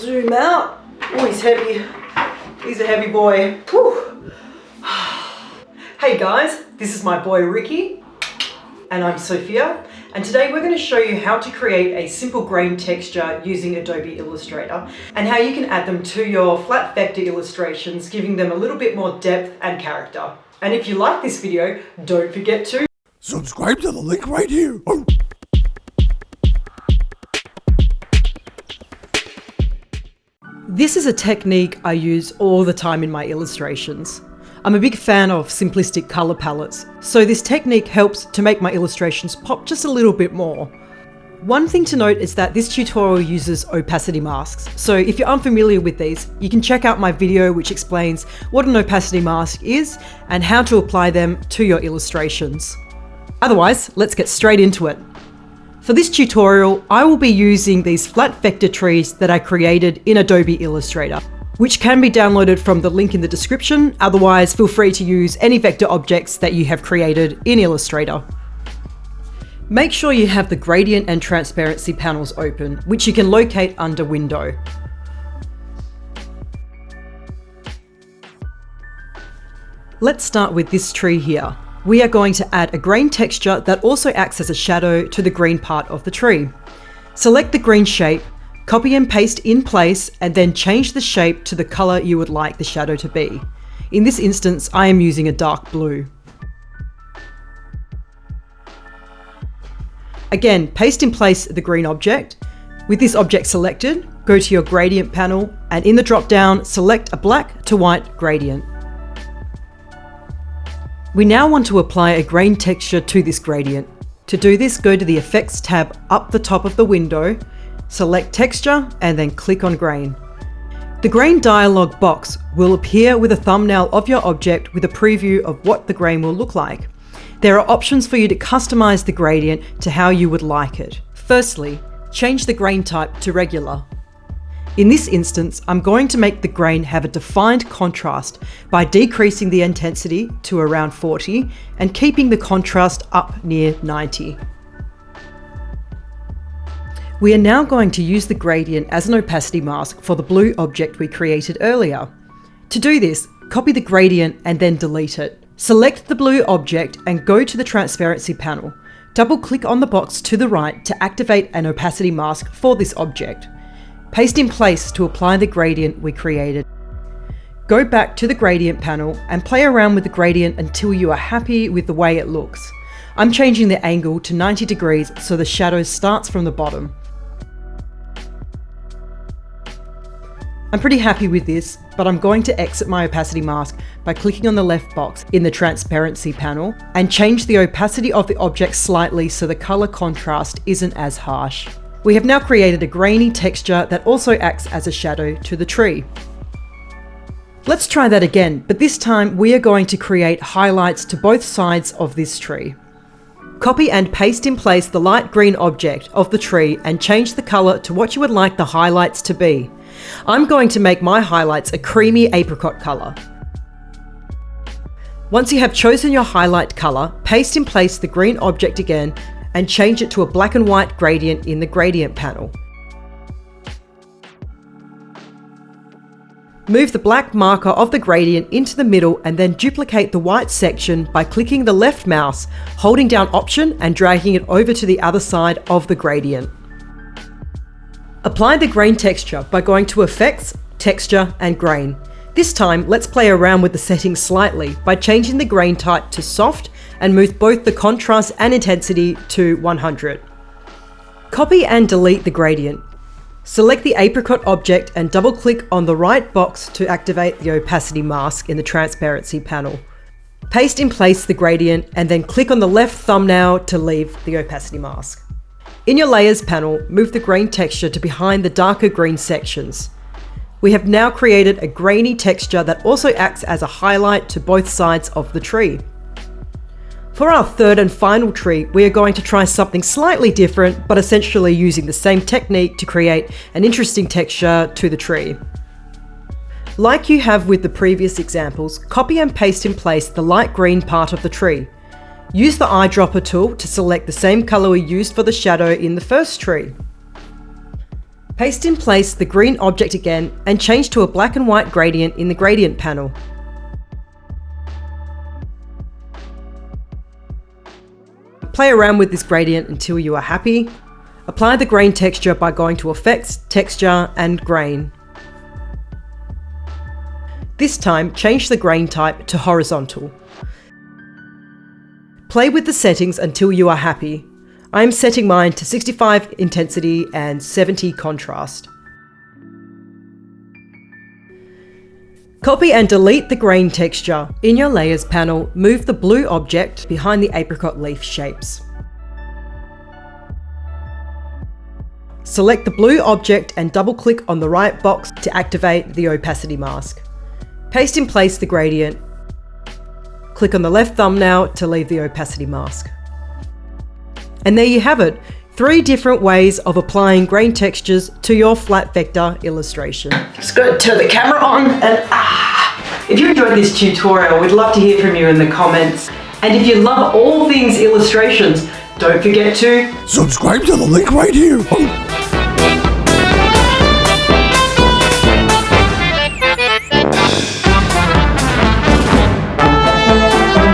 Zoom out. Oh, he's heavy. He's a heavy boy. Whew. Hey guys, this is my boy Ricky, and I'm Sophia, and today we're going to show you how to create a simple grain texture using Adobe Illustrator, and how you can add them to your flat vector illustrations, giving them a little bit more depth and character. And if you like this video, don't forget to subscribe to the link right here. Oh. This is a technique I use all the time in my illustrations. I'm a big fan of simplistic color palettes, so this technique helps to make my illustrations pop just a little bit more. One thing to note is that this tutorial uses opacity masks, so if you're unfamiliar with these, you can check out my video which explains what an opacity mask is and how to apply them to your illustrations. Otherwise, let's get straight into it. For this tutorial, I will be using these flat vector trees that I created in Adobe Illustrator, which can be downloaded from the link in the description. Otherwise, feel free to use any vector objects that you have created in Illustrator. Make sure you have the gradient and transparency panels open, which you can locate under Window. Let's start with this tree here. We are going to add a grain texture that also acts as a shadow to the green part of the tree. Select the green shape, copy and paste in place, and then change the shape to the color you would like the shadow to be. In this instance, I am using a dark blue. Again, paste in place the green object. With this object selected, go to your gradient panel, and in the drop-down, select a black to white gradient. We now want to apply a grain texture to this gradient. To do this, go to the Effects tab up the top of the window, select Texture, and then click on Grain. The Grain dialog box will appear with a thumbnail of your object with a preview of what the grain will look like. There are options for you to customize the gradient to how you would like it. Firstly, change the grain type to regular. In this instance, I'm going to make the grain have a defined contrast by decreasing the intensity to around 40 and keeping the contrast up near 90. We are now going to use the gradient as an opacity mask for the blue object we created earlier. To do this, copy the gradient and then delete it. Select the blue object and go to the transparency panel. Double-click on the box to the right to activate an opacity mask for this object. Paste in place to apply the gradient we created. Go back to the gradient panel and play around with the gradient until you are happy with the way it looks. I'm changing the angle to 90 degrees so the shadow starts from the bottom. I'm pretty happy with this, but I'm going to exit my opacity mask by clicking on the left box in the transparency panel and change the opacity of the object slightly so the color contrast isn't as harsh. We have now created a grainy texture that also acts as a shadow to the tree. Let's try that again, but this time we are going to create highlights to both sides of this tree. Copy and paste in place the light green object of the tree and change the color to what you would like the highlights to be. I'm going to make my highlights a creamy apricot color. Once you have chosen your highlight color, paste in place the green object again and change it to a black and white gradient in the gradient panel. Move the black marker of the gradient into the middle and then duplicate the white section by clicking the left mouse, holding down Option and dragging it over to the other side of the gradient. Apply the grain texture by going to Effects, Texture, and Grain. This time, let's play around with the settings slightly by changing the grain type to soft and move both the contrast and intensity to 100. Copy and delete the gradient. Select the apricot object and double-click on the right box to activate the opacity mask in the transparency panel. Paste in place the gradient and then click on the left thumbnail to leave the opacity mask. In your Layers panel, move the grain texture to behind the darker green sections. We have now created a grainy texture that also acts as a highlight to both sides of the tree. For our third and final tree, we are going to try something slightly different, but essentially using the same technique to create an interesting texture to the tree. Like you have with the previous examples, copy and paste in place the light green part of the tree. Use the eyedropper tool to select the same color we used for the shadow in the first tree. Paste in place the green object again and change to a black and white gradient in the gradient panel. Play around with this gradient until you are happy. Apply the grain texture by going to Effects, Texture and Grain. This time, change the grain type to horizontal. Play with the settings until you are happy. I am setting mine to 65 intensity and 70 contrast. Copy and delete the grain texture. In your Layers panel, move the blue object behind the apricot leaf shapes. Select the blue object and double-click on the right box to activate the opacity mask. Paste in place the gradient. Click on the left thumbnail to leave the opacity mask. And there you have it, 3 different ways of applying grain textures to your flat vector illustration. Just got to turn the camera on and if you enjoyed this tutorial, we'd love to hear from you in the comments. And if you love all things illustrations, don't forget to subscribe to the link right here.